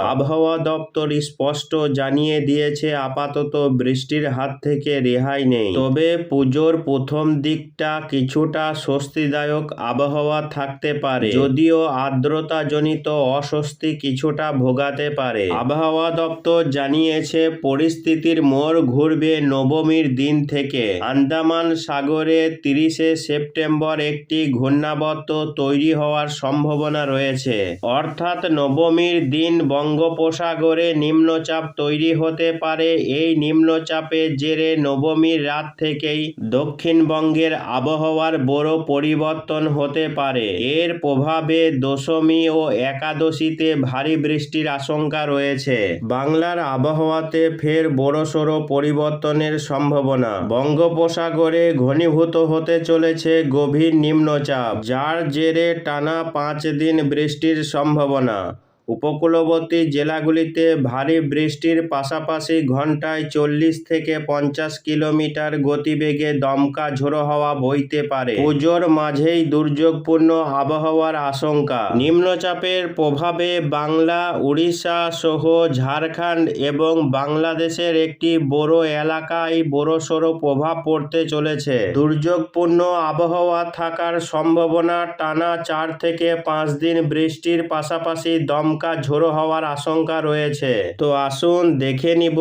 আবহাওয়া দপ্তর স্পষ্ট জানিয়ে দিয়েছে আপাতত বৃষ্টির হাত থেকে রেহাই নেই। তবে পুজোর প্রথম দিকটা কিছুটা স্বস্তিদায়ক আবহাওয়া থাকতে পারে, যদিও আর্দ্রতাজনিত অস্বস্তি কিছুটা ভোগাতে পারে। আবহাওয়া দপ্তর জানিয়েছে পরিস্থিতির মোড় ঘুরবে নবমীর দিন থেকে। আন্দামান সাগরে 30শে সেপ্টেম্বর একটি ঘূর্ণাবর্ত তৈরি হওয়ার সম্ভাবনা রয়েছে। অর্থাৎ নবমীর দিন বঙ্গোপসাগরে নিম্নচাপ তৈরি হতে পারে। এই নিম্নচাপের জেরে নবমীর রাত থেকেই দক্ষিণবঙ্গের আবহাওয়ার বড় পরিবর্তন হতে পারে। এর প্রভাবে দশমী ও একাদশীতে ভারী বৃষ্টির আশঙ্কা রয়েছে। বাংলার আবহাওয়াতে ফের বড়সড় পরিবর্তনের সম্ভাবনা। বঙ্গোপসাগরে ঘনীভূত হতে চলেছে গভীর নিম্নচাপ, যার জেরে টানা 5 দিন বৃষ্টির সম্ভাবনা। উপকূলবর্তী জেলাগুলিতে ভারী বৃষ্টির পাশাপাশি ঘন্টায় 40 থেকে 50 কিলোমিটার গতিবেগে দমকা ঝোড়ো হাওয়া বইতে পারে। পুজোর মাঝেই দুর্যোগপূর্ণ আবহাওয়ার আশঙ্কা। নিম্নচাপের প্রভাবে বাংলা, উড়িষ্যা সহ ঝাড়খণ্ড এবং বাংলাদেশের একটি বড় এলাকায় বড়সড় প্রভাব পড়তে চলেছে। দুর্যোগপূর্ণ আবহাওয়া থাকার সম্ভাবনা। টানা 4 থেকে 5 দিন বৃষ্টির পাশাপাশি দমকা ঝোড়ো হওয়ার আশঙ্কা রয়েছে। তো আসুন দেখে নিব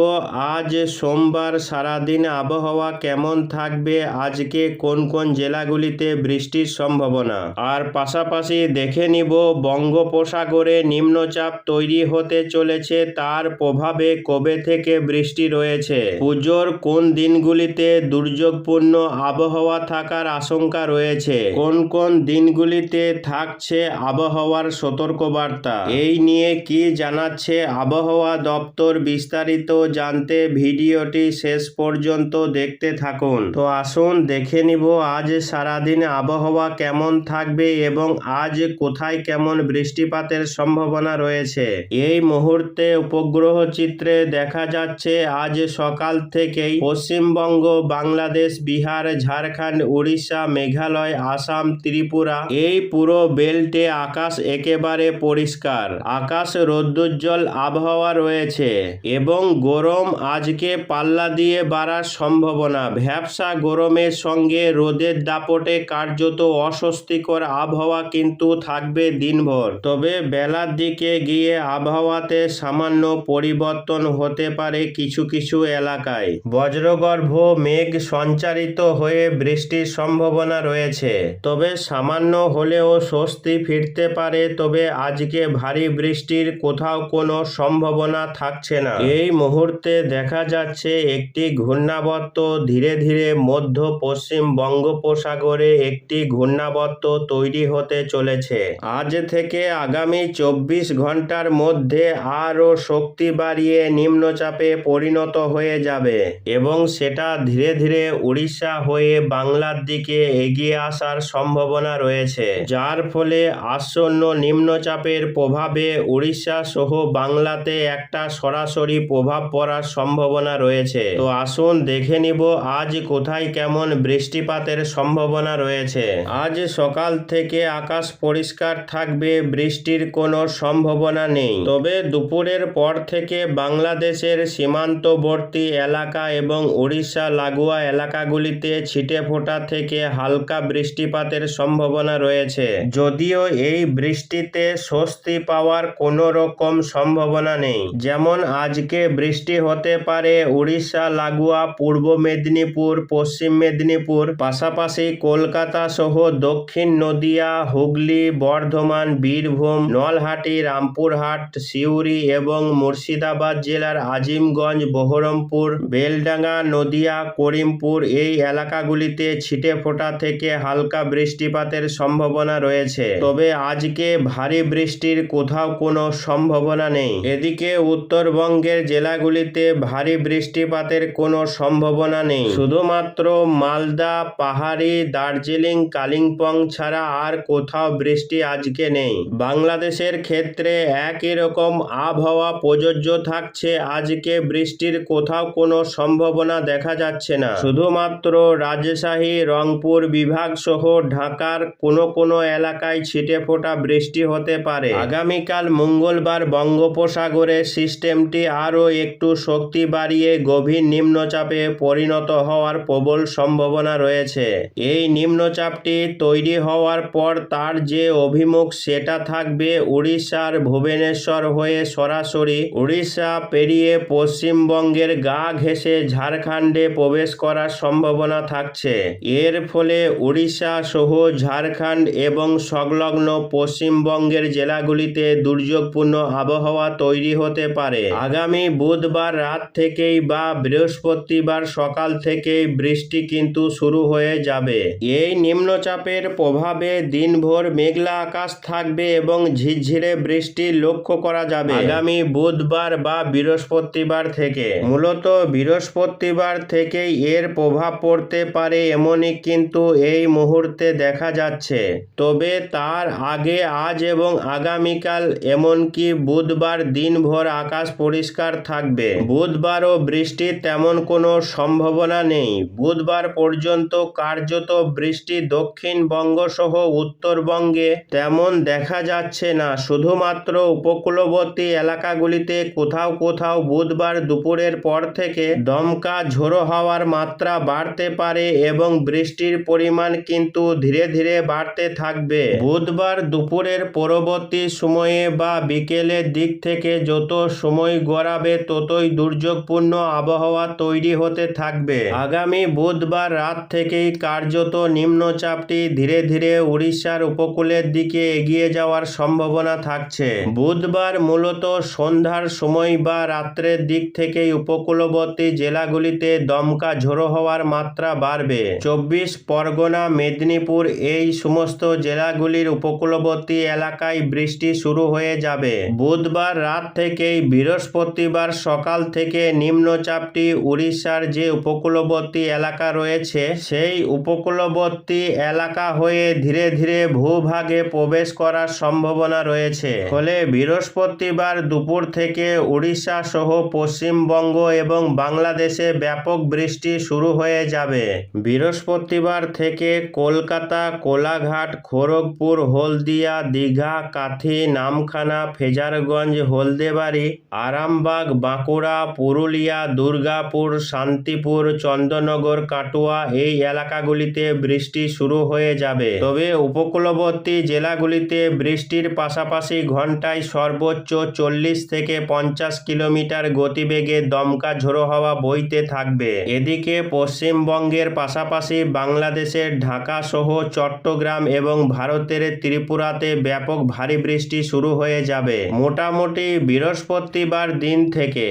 আজ সোমবার সারাদিন আবহাওয়া কেমন থাকবে, আজকে কোন কোন জেলাগুলিতে বৃষ্টির সম্ভাবনা। আর পাশাপাশি দেখে নিব বঙ্গোপসাগরে নিম্নচাপ তৈরি হতে চলেছে, তার প্রভাবে কবে থেকে বৃষ্টি রয়েছে। পুজোর কোন দিনগুলিতে দুর্যোগপূর্ণ আবহাওয়া থাকার আশঙ্কা রয়েছে, কোন কোন দিনগুলিতে থাকছে আবহাওয়ার সতর্কবার্তা। এই নিয়ে কি জানাচ্ছে আবহাওয়া দপ্তর, বিস্তারিত জানতে ভিডিওটি শেষ পর্যন্ত দেখতে থাকুন। তো আসুন দেখে নিব আজ সারাদিন আবহাওয়া কেমন থাকবে এবং আজ কোথায় কেমন বৃষ্টিপাতের সম্ভাবনা রয়েছে। এই মুহূর্তে উপগ্রহ চিত্রে দেখা যাচ্ছে আজ সকাল থেকেই পশ্চিমবঙ্গ, বাংলাদেশ, বিহার, ঝাড়খণ্ড, উড়িষ্যা, মেঘালয়, আসাম, ত্রিপুরা এই পুরো বেল্টে আকাশ একেবারে পরিষ্কার। আকাশ রৌদ্রোজ্জ্বল আবহাওয়া রয়েছে এবং গরম আজকে পাল্লা দিয়ে বাড়ার সম্ভাবনা। ভ্যাপসা গরমের সঙ্গে রোদের দাপটে কার্যত অস্বস্তিকর আবহাওয়া কিন্তু থাকবে দিনভর। তবে বেলার দিকে গিয়ে আবহাওয়াতে সামান্য পরিবর্তন হতে পারে কিছু কিছু এলাকায়। বজ্রগর্ভ মেঘ সঞ্চারিত হয়ে বৃষ্টির সম্ভাবনা রয়েছে, তবে সামান্য হলেও স্বস্তি ফিরতে পারে। তবে আজকে ভারী বৃষ্টির কোথাও কোনো সম্ভাবনা থাকছে না। এই মুহূর্তে দেখা যাচ্ছে একটি ঘূর্ণাবর্ত ধীরে ধীরে মধ্য পশ্চিম বঙ্গোপসাগরে একটি ঘূর্ণাবর্ত তৈরি হতে চলেছে। আজ থেকে আগামী 24 ঘন্টার মধ্যে আরও শক্তি বাড়িয়ে নিম্নচাপে পরিণত হয়ে যাবে এবং সেটা ধীরে ধীরে উড়িষ্যা হয়ে বাংলার দিকে এগিয়ে আসার সম্ভাবনা রয়েছে, যার ফলে আসন্ন নিম্নচাপের প্রভাবে উড়িষ্যা সহ বাংলাতে একটা সরাসরি প্রভাব পড়ার সম্ভাবনা রয়েছে। তো আসুন দেখে নিব আজ কোথায় কেমন বৃষ্টিপাতের সম্ভাবনা রয়েছে। আজ সকাল থেকে আকাশ পরিষ্কার থাকবে, বৃষ্টির কোনো সম্ভাবনা নেই। তবে দুপুরের পর থেকে বাংলাদেশের সীমান্তবর্তী এলাকা এবং উড়িষ্যা লাগোয়া এলাকাগুলিতে ছিটেফোঁটা থেকে হালকা বৃষ্টিপাতের সম্ভাবনা রয়েছে, যদিও এই বৃষ্টিতে স্বস্তি পাওয়ার কোনো রকম সম্ভাবনা নেই। যেমন আজকে বৃষ্টি হতে পারে উড়িষ্যা লাগোয়া পূর্ব মেদিনীপুর, পশ্চিম মেদিনীপুর, পাশাপাশি কলকাতা সহ দক্ষিণ নদিয়া, হুগলি, বর্ধমান, বীরভূম, নলহাটি, রামপুরহাট, সিউড়ি এবং মুর্শিদাবাদ জেলার আজিমগঞ্জ, বহরমপুর, বেলডাঙ্গা, নদিয়া, করিমপুর এই এলাকাগুলিতে ছিটেফোঁটা থেকে হালকা বৃষ্টিপাতের সম্ভাবনা রয়েছে। তবে আজকে ভারী বৃষ্টির কোথাও কোনো সম্ভাবনা নেই। এদিকে উত্তরবঙ্গের জেলাগুলিতে ভারী বৃষ্টিপাতের কোনো সম্ভাবনা নেই। শুধুমাত্র মালদা, পাহাড়ি, দার্জিলিং, কালিম্পং ছাড়া আর কোথাও বৃষ্টি আজকে নেই। বাংলাদেশের ক্ষেত্রে একই রকম আবহাওয়া প্রযোজ্য থাকছে। আজকে বৃষ্টির কোথাও কোনো সম্ভাবনা দেখা যাচ্ছে না। শুধুমাত্র রাজশাহী, রংপুর বিভাগ সহ ঢাকার কোনো কোনো এলাকায় ছিটেফোঁটা বৃষ্টি হতে পারে। আগামীকাল আগামীকাল মঙ্গলবার বঙ্গোপসাগরে সিস্টেমটি আরও একটু শক্তি বাড়িয়ে গভীর নিম্নচাপে পরিণত হওয়ার প্রবল সম্ভাবনা রয়েছে। এই নিম্নচাপটি তৈরি হওয়ার পর তার যে অভিমুখ সেটা থাকবে উড়িষ্যার ভুবনেশ্বর হয়ে সরাসরি উড়িষ্যা পেরিয়ে পশ্চিমবঙ্গের গা ঘেঁষে ঝাড়খণ্ডে প্রবেশ করার সম্ভাবনা থাকছে। এর ফলে উড়িষ্যা সহ ঝাড়খণ্ড এবং সংলগ্ন পশ্চিমবঙ্গের জেলাগুলিতে দুর্যোগপূর্ণ আবহাওয়া তৈরি হতে পারে। আগামী বুধবার রাত থেকেই বা বৃহস্পতিবার সকাল থেকেই বৃষ্টি কিন্তু শুরু হয়ে যাবে। এই নিম্নচাপের প্রভাবে দিনভর মেঘলা আকাশ থাকবে এবং ঝিরঝিরে বৃষ্টি লক্ষ্য করা যাবে আগামী বুধবার বা বৃহস্পতিবার থেকে। মূলত বৃহস্পতিবার থেকেই এর প্রভাব পড়তে পারে এমনই কিন্তু এই মুহূর্তে দেখা যাচ্ছে। তবে তার আগে আজ এবং আগামীকাল এমনকি বুধবার দিনভর আকাশ পরিষ্কার থাকবে। বুধবারও বৃষ্টির তেমন কোনো সম্ভাবনা নেই। বুধবার পর্যন্ত কার্যত বৃষ্টি দক্ষিণবঙ্গ সহ উত্তরবঙ্গে তেমন দেখা যাচ্ছে না। শুধুমাত্র উপকূলবর্তী এলাকাগুলিতে কোথাও কোথাও বুধবার দুপুরের পর থেকে দমকা ঝোড়ো হাওয়ার মাত্রা বাড়তে পারে এবং বৃষ্টির পরিমাণ কিন্তু ধীরে ধীরে বাড়তে থাকবে। বুধবার দুপুরের পরবর্তী সময়ে বা বিকেলের দিক থেকে যত সময় গড়াবে ততই দুর্যোগপূর্ণ আবহাওয়া তৈরি হতে থাকবে। আগামী বুধবার রাত থেকেই কার্যত নিম্নচাপটি ধীরে ধীরে উড়িষ্যার উপকূলের দিকে এগিয়ে যাওয়ার সম্ভাবনা থাকছে। বুধবার মূলত সন্ধ্যার সময় বা রাত্রের দিক থেকেই উপকূলবর্তী জেলাগুলিতে দমকা ঝোড়ো হওয়ার মাত্রা বাড়বে। 24 পরগনা, মেদিনীপুর এই সমস্ত জেলাগুলির উপকূলবর্তী এলাকায় বৃষ্টি শুরু হয়ে যাবে। বুধবার রাত থেকেই বৃহস্পতিবার সকাল থেকে নিম্নচাপটি উড়িষ্যার যে উপকূলবর্তী এলাকা রয়েছে সেই উপকূলবর্তী এলাকা হয়ে ধীরে ধীরে ভূভাগে প্রবেশ করার সম্ভাবনা রয়েছে। ফলে বৃহস্পতিবার দুপুর থেকে উড়িষ্যা সহ পশ্চিমবঙ্গ এবং বাংলাদেশে ব্যাপক বৃষ্টি শুরু হয়ে যাবে। বৃহস্পতিবার থেকে কলকাতা, কোলাঘাট, খড়গপুর, হলদিয়া, দীঘা, কাথি, নামখানা, ফেজারগঞ্জ, হলদেবাড়ি, আরামবাগ, বাঁকুড়া, পুরুলিয়া, দুর্গাপুর, শান্তিপুর, চন্দননগর, কাটুয়া এই এলাকাগুলিতে বৃষ্টি শুরু হয়ে যাবে। তবে উপকূলবর্তী জেলাগুলিতে বৃষ্টির পাশাপাশি ঘন্টায় সর্বোচ্চ 40 থেকে 50 কিলোমিটার গতিবেগে দমকা ঝোড়ো হাওয়া বইতে থাকবে। এদিকে পশ্চিমবঙ্গের পাশাপাশি বাংলাদেশের ঢাকা সহ চট্টগ্রাম এবং ভারতের ত্রিপুরাতে ব্যাপক ভারী বৃষ্টি শুরু হয়ে যাবে মোটামুটি বৃহস্পতিবার দিন থেকে।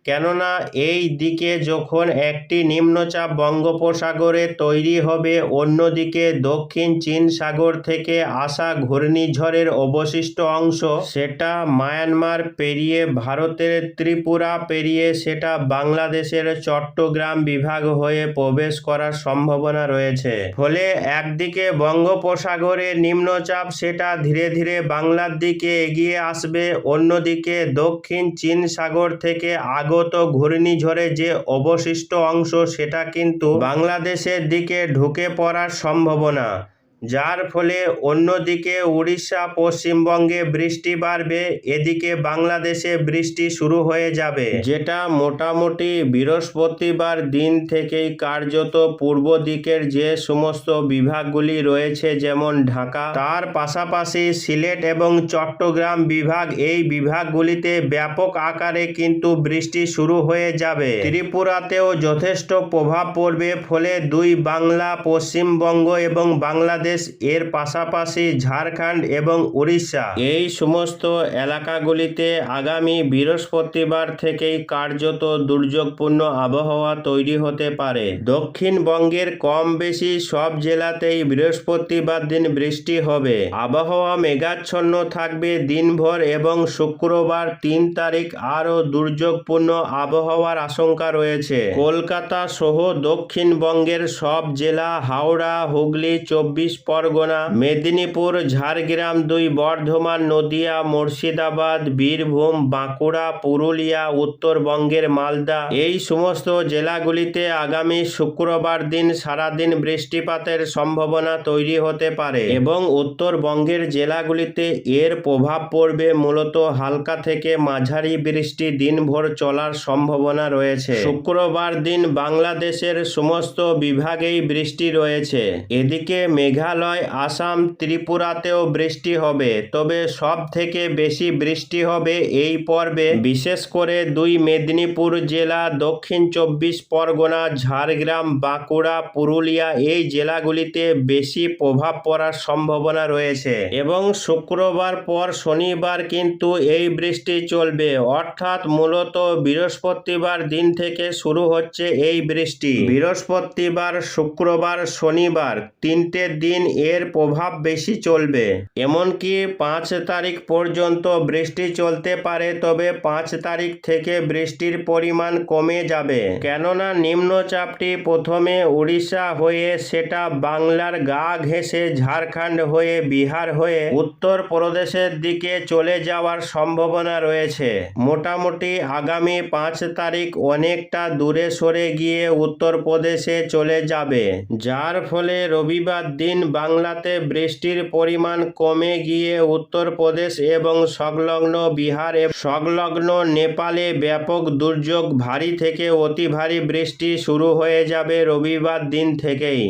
কেননা এই দিকে যখন একটি নিম্নচাপ বঙ্গোপসাগরে তৈরি হবে, অন্যদিকে দক্ষিণ চীন সাগর থেকে আসা ঘূর্ণিঝড়ের অবশিষ্ট অংশ সেটা মায়ানমার পেরিয়ে ভারতের ত্রিপুরা পেরিয়ে সেটা বাংলাদেশের চট্টগ্রাম বিভাগ হয়ে প্রবেশ করার সম্ভাবনা রয়েছে। ফলে একদিকে বঙ্গোপসাগরের নিম্নচাপ সেটা ধীরে ধীরে বাংলার দিকে এগিয়ে আসবে, অন্যদিকে দক্ষিণ চীন সাগর থেকে আগত ঘূর্ণিঝড়ে যে অবশিষ্ট অংশ সেটা কিন্তু বাংলাদেশের দিকে ঢুকে পড়ার সম্ভাবনা, যার ফলে অন্যদিকে উড়িষ্যা পশ্চিমবঙ্গে বৃষ্টি বাড়বে, এদিকে বাংলাদেশে বৃষ্টি শুরু হয়ে যাবে, যেটা মোটামুটি বৃহস্পতিবার দিন থেকেই কার্যত পূর্ব দিকের যে সমস্ত বিভাগগুলি রয়েছে যেমন ঢাকা, তার পাশাপাশি সিলেট এবং চট্টগ্রাম বিভাগ, এই বিভাগগুলিতে ব্যাপক আকারে কিন্তু বৃষ্টি শুরু হয়ে যাবে। ত্রিপুরাতেও যথেষ্ট প্রভাব পড়বে। ফলে দুই বাংলা, পশ্চিমবঙ্গ এবং বাংলাদেশ এর পাশাপাশি ঝাড়খণ্ড এবং উড়িষ্যা এই সমস্ত এলাকাগুলিতে আগামী বৃহস্পতিবার থেকেই কার্যত দুর্যোগপূর্ণ আবহাওয়া তৈরি হতে পারে। দক্ষিণবঙ্গের কম বেশি সব জেলাতেই বৃহস্পতিবার দিন বৃষ্টি হবে। আবহাওয়া মেঘাচ্ছন্ন থাকবে দিনভর এবং শুক্রবার 3 তারিখ আরও দুর্যোগপূর্ণ আবহাওয়ার আশঙ্কা রয়েছে। কলকাতা সহ দক্ষিণবঙ্গের সব জেলা, হাওড়া, হুগলি, 24 পরগনা, মেদিনীপুর, ঝাড়গ্রাম 2, বর্ধমান, নদিয়া, মুর্শিদাবাদ, বীরভূম, বাঁকুড়া, পুরুলিয়া, উত্তরবঙ্গের মালদা এই সমস্ত জেলাগুলিতে আগামী শুক্রবার দিন সারাদিন বৃষ্টিপাতের সম্ভাবনা তৈরি হতে পারে এবং উত্তরবঙ্গের জেলাগুলিতে এর প্রভাব পড়বে। মূলত হালকা থেকে মাঝারি বৃষ্টি দিনভর চলার সম্ভাবনা রয়েছে। শুক্রবার দিন বাংলাদেশের সমস্ত বিভাগেই বৃষ্টি রয়েছে। এদিকে মেঘালয়, আসাম, ত্রিপুরাতেও বৃষ্টি হবে, তবে সব থেকে বেশি বৃষ্টি হবে এই পর্বে বিশেষ করে 2 মেদিনীপুর জেলা, দক্ষিণ 24 পরগনা, ঝাড়গ্রাম, বাঁকুড়া, পুরুলিয়া এই জেলাগুলিতে বেশি প্রভাব পড়ার সম্ভাবনা রয়েছে এবং শুক্রবার পর শনিবার কিন্তু এই বৃষ্টি চলবে, অর্থাৎ মূলত বৃহস্পতিবার দিন থেকে শুরু হচ্ছে এই বৃষ্টি। বৃহস্পতিবার, শুক্রবার, শনিবার 3টে দিন এর প্রভাব বেশি চলবে। এমনকি 5 তারিখ পর্যন্ত বৃষ্টি চলতে পারে, তবে 5 তারিখ থেকে বৃষ্টির পরিমাণ কমে যাবে, কেননা নিম্নচাপটি প্রথমে উড়িষ্যা হয়ে সেটা বাংলার গা ঘেঁষে ঝাড়খণ্ড হয়ে বিহার হয়ে উত্তরপ্রদেশের দিকে চলে যাওয়ার সম্ভাবনা রয়েছে। মোটামুটি আগামী 5 তারিখ অনেকটা দূরে সরে গিয়ে উত্তরপ্রদেশে চলে যাবে, যার ফলে রবিবার দিন বাংলাতে বৃষ্টির পরিমাণ কমে গিয়ে উত্তরপ্রদেশ এবং সংলগ্ন বিহার এবং সংলগ্ন নেপালে ব্যাপক দুর্যোগ, ভারী থেকে অতি ভারী বৃষ্টি শুরু হয়ে যাবে রবিবার দিন থেকেই।